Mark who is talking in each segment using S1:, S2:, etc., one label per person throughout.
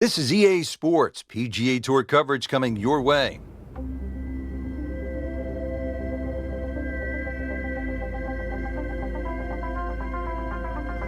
S1: This is EA Sports PGA Tour coverage coming your way.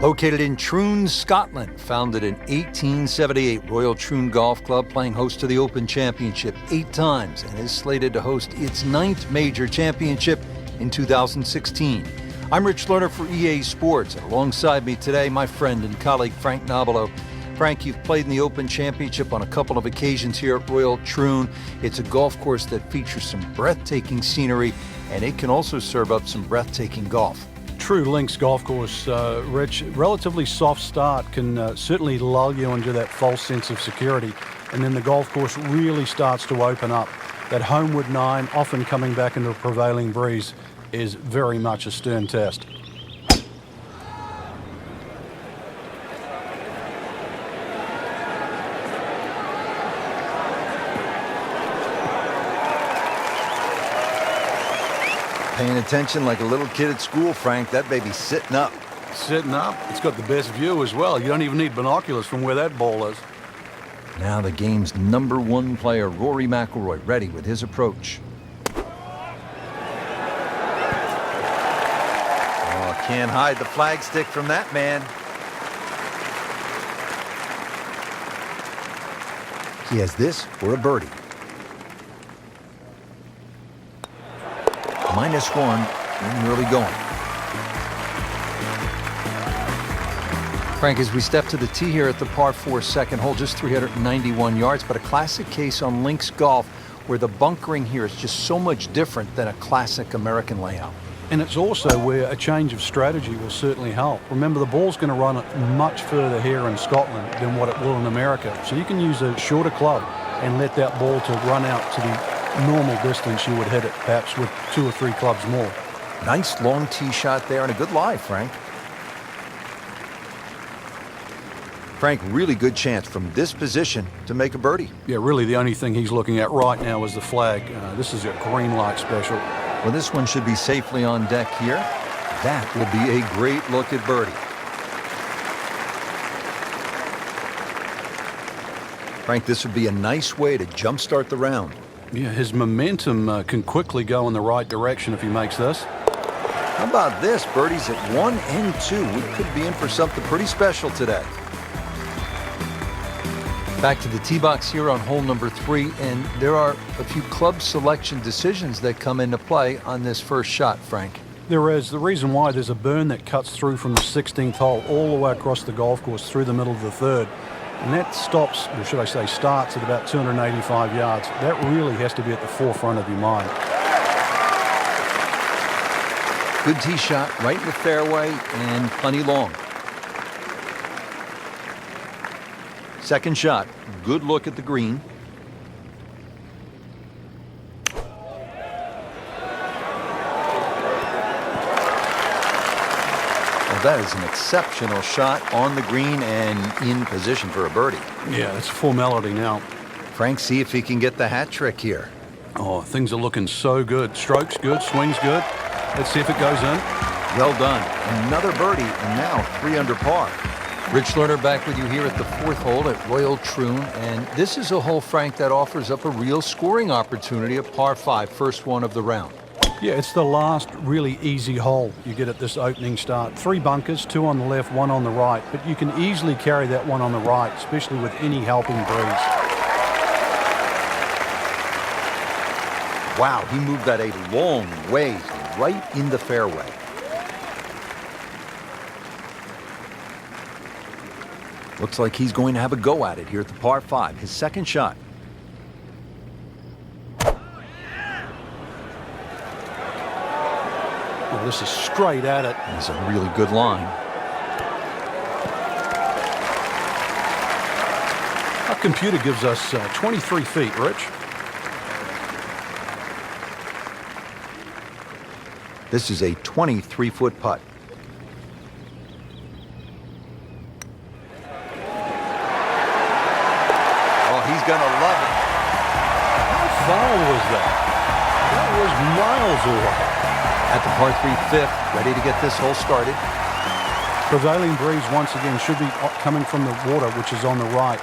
S1: Located in Troon, Scotland, founded in 1878, RoyalTroon Golf Club playing host to the Open Championship 8 times and is slated to host its 9th major championship in 2016. I'm Rich Lerner for EA Sports, and alongside me today, my friend and colleague Frank Nobilo. Frank, you've played in the Open Championship on a couple of occasions here at RoyalTroon. It's a golf course that features some breathtaking scenery, and it can also serve up some breathtaking golf.
S2: True links golf course, Rich. Relatively soft start can certainly lull you into that false sense of security, and then the golf course really starts to open up. That homeward 9, often coming back into a prevailing breeze, is very much a stern test.
S1: Paying attention like a little kid at school, Frank. That baby's sitting up.
S2: Sitting up. It's got the best view as well. You don't even need binoculars from where that ball is.
S1: Now the game's #1 player, Rory McIlory, ready with his approach. Oh, can't hide the flagstick from that man. He has this for a birdie. -1 and really going. Frank, as we step to the tee here at the par 4 second hole, just 391 yards, but a classic case on links golf where the bunkering here is just so much different than a classic American layout.
S2: And it's also where a change of strategy will certainly help. Remember, the ball's going to run much further here in Scotland than what it will in America. So you can use a shorter club and let that ball to run out to the normal distance you would hit it, perhaps with 2 or 3 clubs more.
S1: Nice long tee shot there and a good lie, Frank. Frank, really good chance from this position to make a birdie.
S2: Yeah, really the only thing he's looking at right now is the flag. This is a green light special.
S1: Well, this one should be safely on deck here. That will be a great look at birdie. Frank, this would be a nice way to jumpstart the round.
S2: Yeah, his momentum can quickly go in the right direction if he makes this.
S1: How about this? Birdies at 1 and 2. We could be in for something pretty special today. Back to the tee box here on hole number 3, and there are a few club selection decisions that come into play on this first shot, Frank.
S2: There is. The reason why, there's a burn that cuts through from the 16th hole all the way across the golf course through the middle of the 3rd. And that stops, or should I say starts, at about 285 yards. That really has to be at the forefront of your mind.
S1: Good tee shot, right in the fairway, and plenty long. Second shot, good look at the green. That is an exceptional shot on the green and in position for a birdie.
S2: Yeah, it's a formality now.
S1: Frank, see if he can get the hat trick here.
S2: Oh, things are looking so good. Strokes good, swings good. Let's see if it goes in.
S1: Well done. Another birdie, and now 3 under par. Rich Lerner back with you here at the 4th hole at RoyalTroon. And this is a hole, Frank, that offers up a real scoring opportunity at par 5, first one of the round.
S2: Yeah, it's the last really easy hole you get at this opening start. 3 bunkers, 2 on the left, 1 on the right. But you can easily carry that one on the right, especially with any helping breeze.
S1: Wow, he moved that a long way right in the fairway. Looks like he's going to have a go at it here at the par 5, his second shot.
S2: Well, this is straight at it.
S1: It's a really good line.
S2: Our computer gives us 23 feet, Rich.
S1: This is a 23-foot putt. Oh, he's going to love it.
S2: How far was that? That was miles away.
S1: At the par 3 fifth, ready to get this hole started.
S2: Prevailing breeze once again should be coming from the water, which is on the right.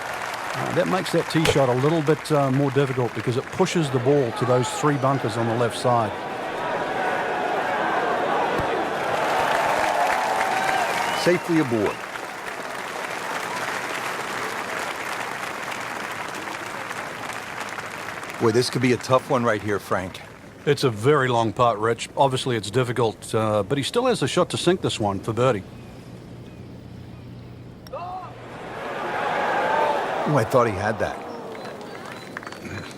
S2: That makes that tee shot a little bit more difficult because it pushes the ball to those 3 bunkers on the left side.
S1: Safely aboard. Boy, this could be a tough one right here, Frank.
S2: It's a very long putt, Rich. Obviously, it's difficult, but he still has a shot to sink this one for birdie.
S1: Oh, I thought he had that.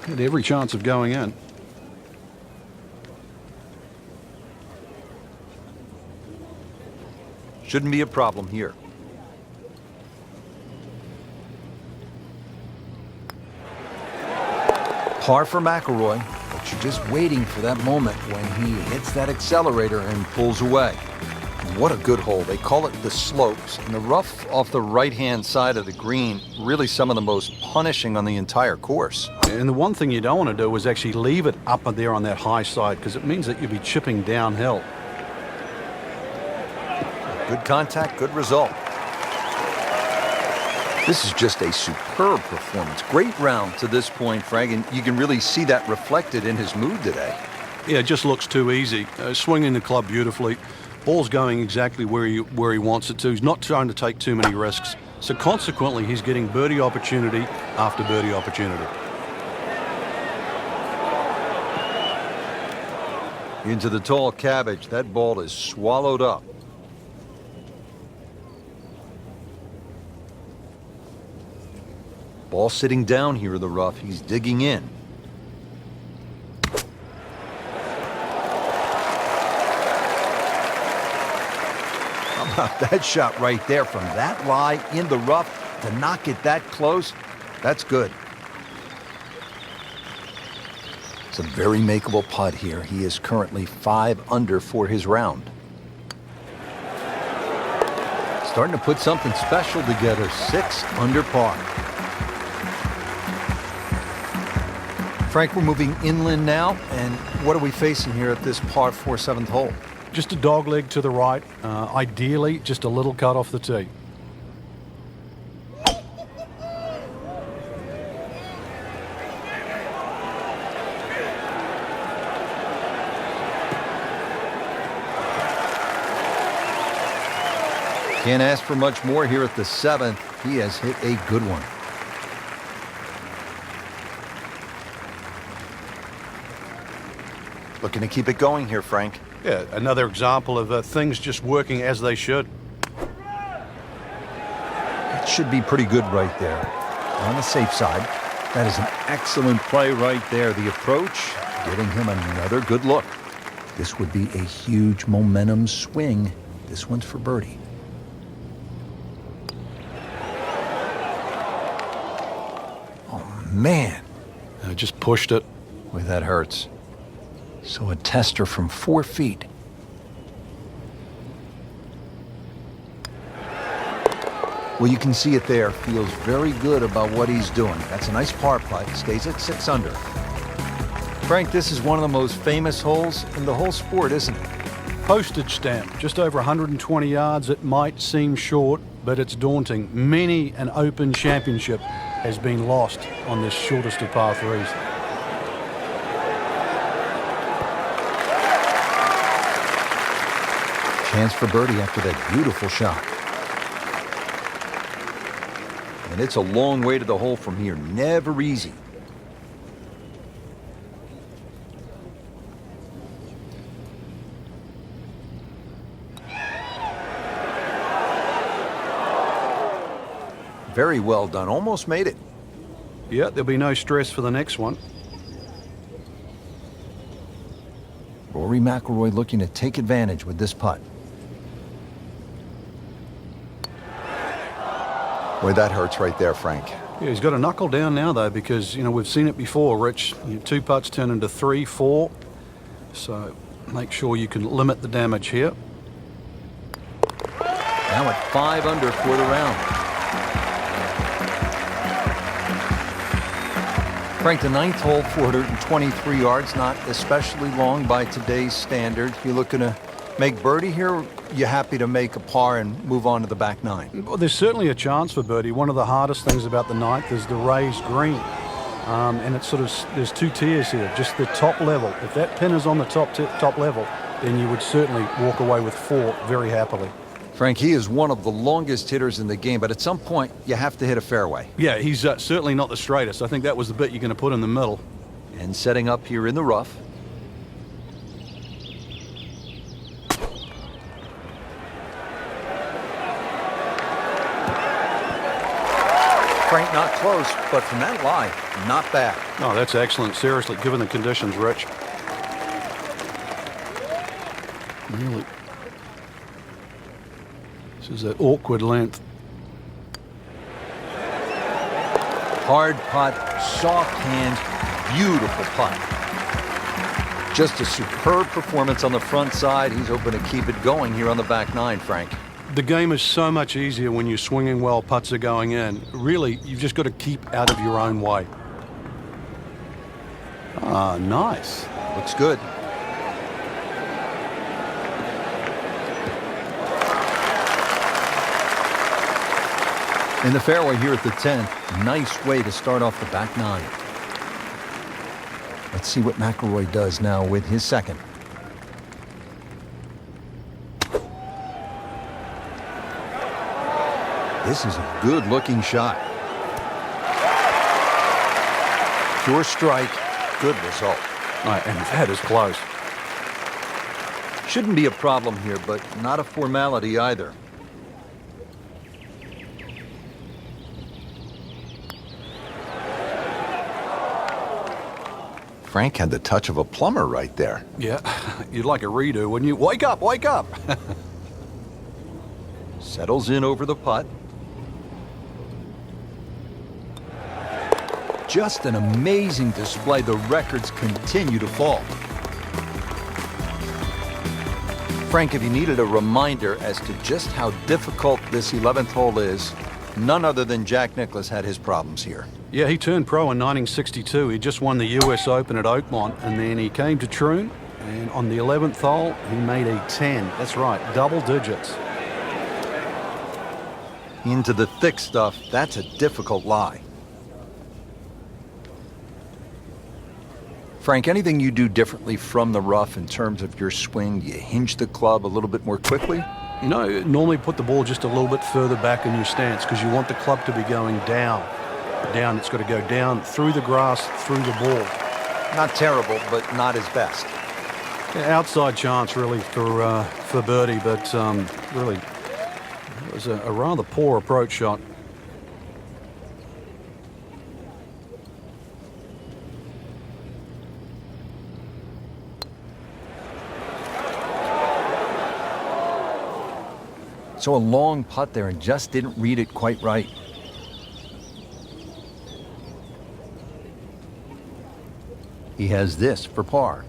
S2: Had every chance of going in.
S1: Shouldn't be a problem here. Par for McIlroy, but you're just waiting for that moment when he hits that accelerator and pulls away. What a good hole. They call it the slopes, and the rough off the right-hand side of the green, really some of the most punishing on the entire course.
S2: And the one thing you don't want to do is actually leave it up there on that high side, because it means that you'll be chipping downhill.
S1: Good contact, good result. This is just a superb performance. Great round to this point, Frank, and you can really see that reflected in his mood today.
S2: Yeah, it just looks too easy. Swinging the club beautifully. Ball's going exactly where he wants it to. He's not trying to take too many risks. So consequently, he's getting birdie opportunity after birdie opportunity.
S1: Into the tall cabbage. That ball is swallowed up. Ball sitting down here in the rough. He's digging in. How about that shot right there from that lie in the rough to knock it that close? That's good. It's a very makeable putt here. He is currently 5 under for his round. Starting to put something special together. 6 under par. Frank, we're moving inland now, and what are we facing here at this par 4 7th hole?
S2: Just a dog leg to the right. Ideally, just a little cut off the tee.
S1: Can't ask for much more here at the 7th. He has hit a good one. Looking to keep it going here, Frank.
S2: Yeah, another example of things just working as they should.
S1: It should be pretty good right there. On the safe side. That is an excellent play right there. The approach, giving him another good look. This would be a huge momentum swing. This one's for birdie. Oh, man.
S2: I just pushed it.
S1: Boy, that hurts. So a tester from 4 feet. Well, you can see it there. Feels very good about what he's doing. That's a nice par putt. Stays at 6 under. Frank, this is one of the most famous holes in the whole sport, isn't it?
S2: Postage stamp, just over 120 yards. It might seem short, but it's daunting. Many an Open Championship has been lost on this shortest of par 3s.
S1: Chance for birdie after that beautiful shot. And it's a long way to the hole from here. Never easy. Very well done. Almost made it.
S2: Yeah, there'll be no stress for the next one.
S1: Rory McIlory looking to take advantage with this putt. Boy, that hurts right there, Frank.
S2: Yeah, he's got to knuckle down now, though, because, you know, we've seen it before, Rich. 2 putts turn into 3, 4. So make sure you can limit the damage here.
S1: Now at 5 under for the round. Frank, the 9th hole, 423 yards, not especially long by today's standard. You're looking to Make birdie here, you happy to make a par and move on to the back nine?
S2: Well, there's certainly a chance for birdie. One of the hardest things about the ninth is the raised green. And it's sort of, there's two tiers here, just the top level. If that pin is on the top level, then you would certainly walk away with 4 very happily.
S1: Frank, he is one of the longest hitters in the game, but at some point, you have to hit a fairway.
S2: Yeah, he's certainly not the straightest. I think that was the bit you're going to put in the middle.
S1: And setting up here in the rough. Frank, not close, but from that lie, not bad.
S2: Oh, that's excellent. Seriously, given the conditions, Rich. Really. This is that awkward length.
S1: Hard putt, soft hand, beautiful putt. Just a superb performance on the front side. He's hoping to keep it going here on the back nine, Frank.
S2: The game is so much easier when you're swinging well, putts are going in. Really, you've just got to keep out of your own way. Ah, nice.
S1: Looks good. In the fairway here at the 10th, nice way to start off the back nine. Let's see what McIlroy does now with his second. This is a good-looking shot. Pure strike, good result.
S2: Right, and that is close.
S1: Shouldn't be a problem here, but not a formality either. Frank had the touch of a plumber right there.
S2: Yeah, you'd like a redo, wouldn't you? Wake up, wake up!
S1: Settles in over the putt. Just an amazing display. The records continue to fall. Frank, if you needed a reminder as to just how difficult this 11th hole is, none other than Jack Nicklaus had his problems here.
S2: Yeah, he turned pro in 1962. He just won the US Open at Oakmont, and then he came to Troon, and on the 11th hole, he made a 10. That's right, double digits.
S1: Into the thick stuff, that's a difficult lie. Frank, anything you do differently from the rough in terms of your swing? Do you hinge the club a little bit more quickly?
S2: No, normally put the ball just a little bit further back in your stance because you want the club to be going down. Down, it's got to go down through the grass, through the ball.
S1: Not terrible, but not his best.
S2: Yeah, outside chance, really, for birdie, but really, it was a rather poor approach shot.
S1: So a long putt there and just didn't read it quite right. He has this for par.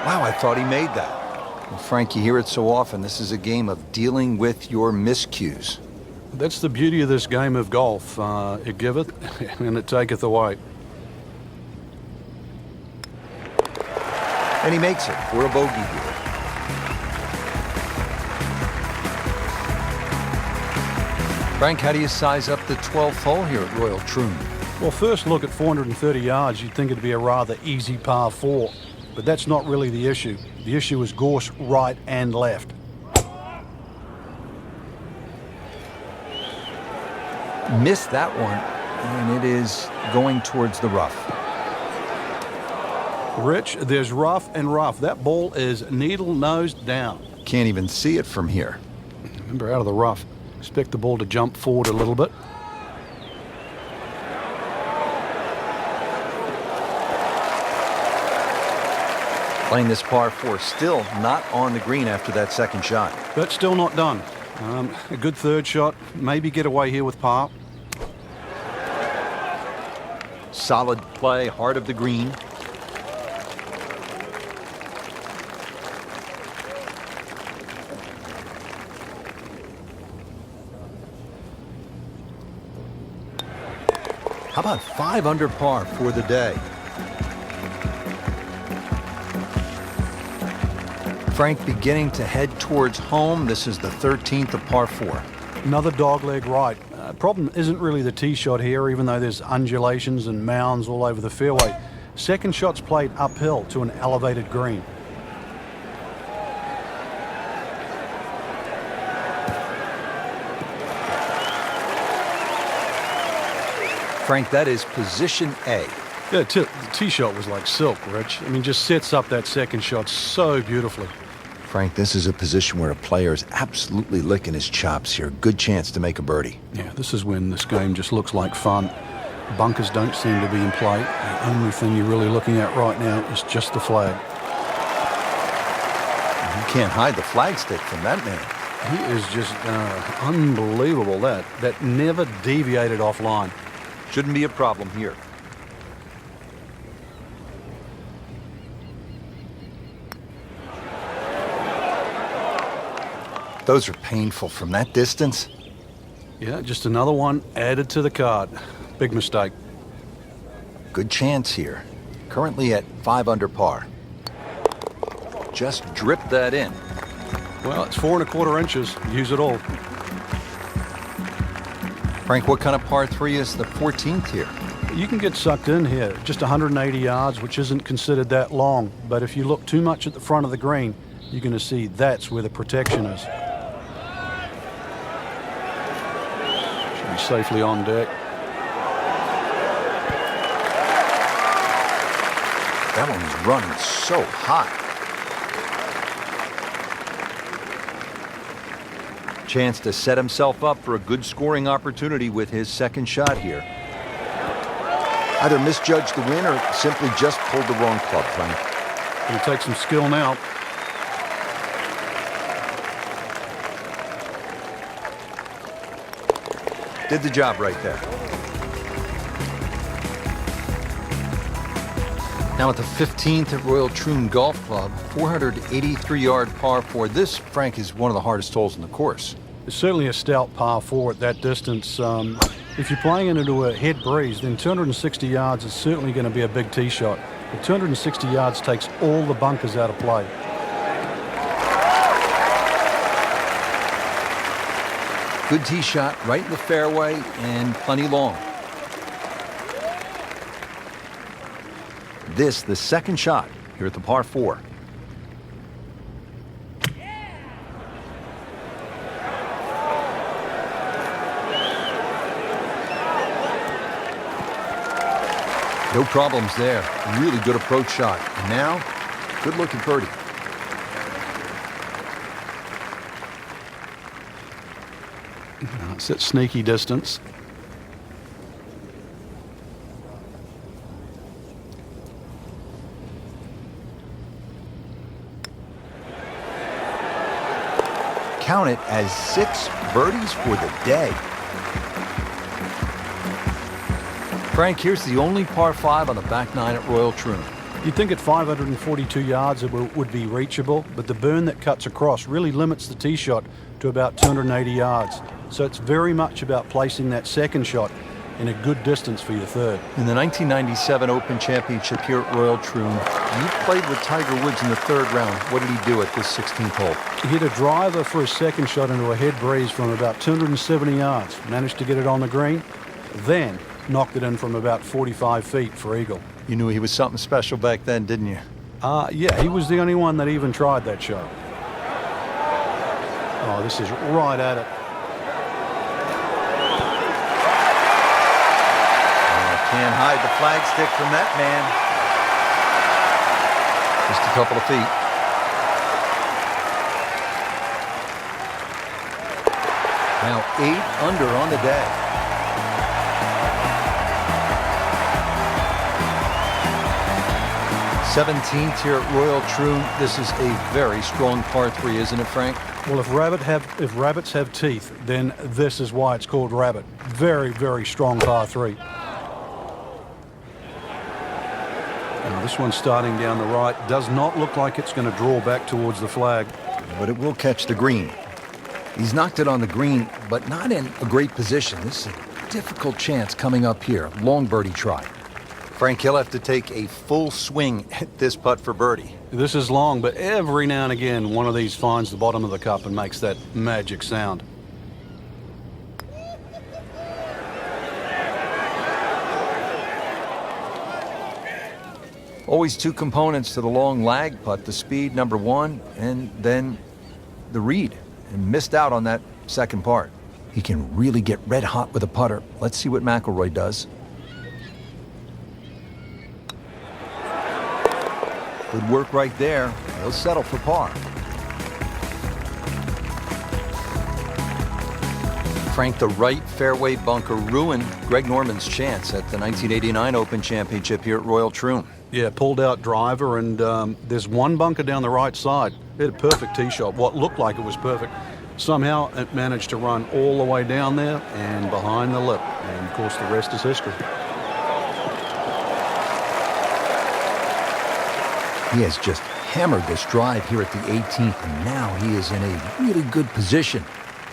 S1: Wow, I thought he made that. Well, Frank, you hear it so often. This is a game of dealing with your miscues.
S2: That's the beauty of this game of golf. It giveth and it taketh away.
S1: And he makes it for a bogey here. Frank, how do you size up the 12th hole here at RoyalTroon?
S2: Well, first look at 430 yards, you'd think it'd be a rather easy par 4. But that's not really the issue. The issue is course right and left.
S1: Missed that one, and it is going towards the rough.
S2: Rich, there's rough and rough. That ball is needle-nosed down.
S1: Can't even see it from here.
S2: Remember, out of the rough. Expect the ball to jump forward a little bit.
S1: Playing this par 4, still not on the green after that second shot.
S2: But still not done. A good third shot. Maybe get away here with par.
S1: Solid play, heart of the green. How about 5 under par for the day? Frank beginning to head towards home. This is the 13th of par 4.
S2: Another dogleg right. Problem isn't really the tee shot here, even though there's undulations and mounds all over the fairway. Second shot's played uphill to an elevated green.
S1: Frank, that is position A.
S2: Yeah, the tee shot was like silk, Rich. I mean, just sets up that second shot so beautifully.
S1: Frank, this is a position where a player is absolutely licking his chops here. Good chance to make a birdie.
S2: Yeah, this is when this game just looks like fun. Bunkers don't seem to be in play. The only thing you're really looking at right now is just the flag.
S1: You can't hide the flagstick from that man.
S2: He is just unbelievable. That never deviated offline.
S1: Shouldn't be a problem here. Those are painful from that distance.
S2: Yeah, just another one added to the card. Big mistake.
S1: Good chance here. Currently at 5 under par. Just drip that in.
S2: Well, it's 4 1/4 inches. Use it all.
S1: Frank, what kind of par 3 is the 14th here?
S2: You can get sucked in here. Just 180 yards, which isn't considered that long. But if you look too much at the front of the green, you're going to see that's where the protection is. Should be safely on deck.
S1: That one was running so hot. Chance to set himself up for a good scoring opportunity with his second shot here. Either misjudged the win or simply just pulled the wrong club, Frank.
S2: It'll take some skill now.
S1: Did the job right there. Now at the 15th at RoyalTroon Golf Club, 483-yard par 4. This, Frank, is one of the hardest holes in the course.
S2: It's certainly a stout par 4 at that distance. If you're playing it into a head breeze, then 260 yards is certainly going to be a big tee shot. But 260 yards takes all the bunkers out of play.
S1: Good tee shot right in the fairway and plenty long. This, the second shot here at the par 4. No problems there. Really good approach shot. And now, good looking birdie.
S2: It's at sneaky distance.
S1: Count it as 6 birdies for the day. Frank, here's the only par 5 on the back 9 at RoyalTroon.
S2: You'd think at 542 yards it would be reachable, but the burn that cuts across really limits the tee shot to about 280 yards. So it's very much about placing that second shot in a good distance for your third.
S1: In the 1997 Open Championship here at RoyalTroon, you played with Tiger Woods in the 3rd round. What did he do at this 16th hole?
S2: He hit a driver for his second shot into a head breeze from about 270 yards. Managed to get it on the green, then knocked it in from about 45 feet for eagle.
S1: You knew he was something special back then, didn't you?
S2: Yeah, he was the only one that even tried that shot. Oh, this is right at it.
S1: Can't hide the flagstick from that man. Just a couple of feet. Now 8 under on the day. '17th here at RoyalTroon. This is a very strong par 3, isn't it, Frank?
S2: Well, if rabbits have teeth, then this is why it's called rabbit. Very, very strong par 3. Now, this one starting down the right does not look like it's going to draw back towards the flag.
S1: But it will catch the green. He's knocked it on the green, but not in a great position. This is a difficult chance coming up here. Long birdie try. Frank, he'll have to take a full swing at this putt for birdie.
S2: This is long, but every now and again, one of these finds the bottom of the cup and makes that magic sound.
S1: Always two components to the long lag putt, the speed, number one, and then the read. And missed out on that second part. He can really get red hot with a putter. Let's see what McIlroy does. Good work right there. He'll settle for par. Frank, the right fairway bunker ruined Greg Norman's chance at the 1989 Open Championship here at RoyalTroon.
S2: Yeah, pulled out driver, and there's one bunker down the right side. It had a perfect tee shot, what looked like it was perfect. Somehow it managed to run all the way down there and behind the lip. And, of course, the rest is history.
S1: He has just hammered this drive here at the 18th, and now he is in a really good position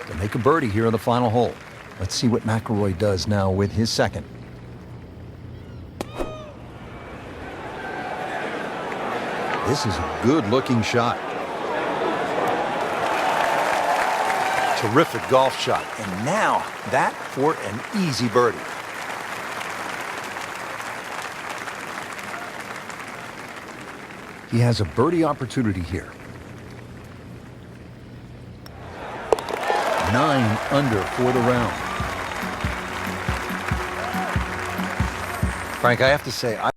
S1: to make a birdie here on the final hole. Let's see what McIlroy does now with his second. This is a good-looking shot. Terrific golf shot, and now that for an easy birdie. He has a birdie opportunity here. 9 under for the round. Frank, I have to say,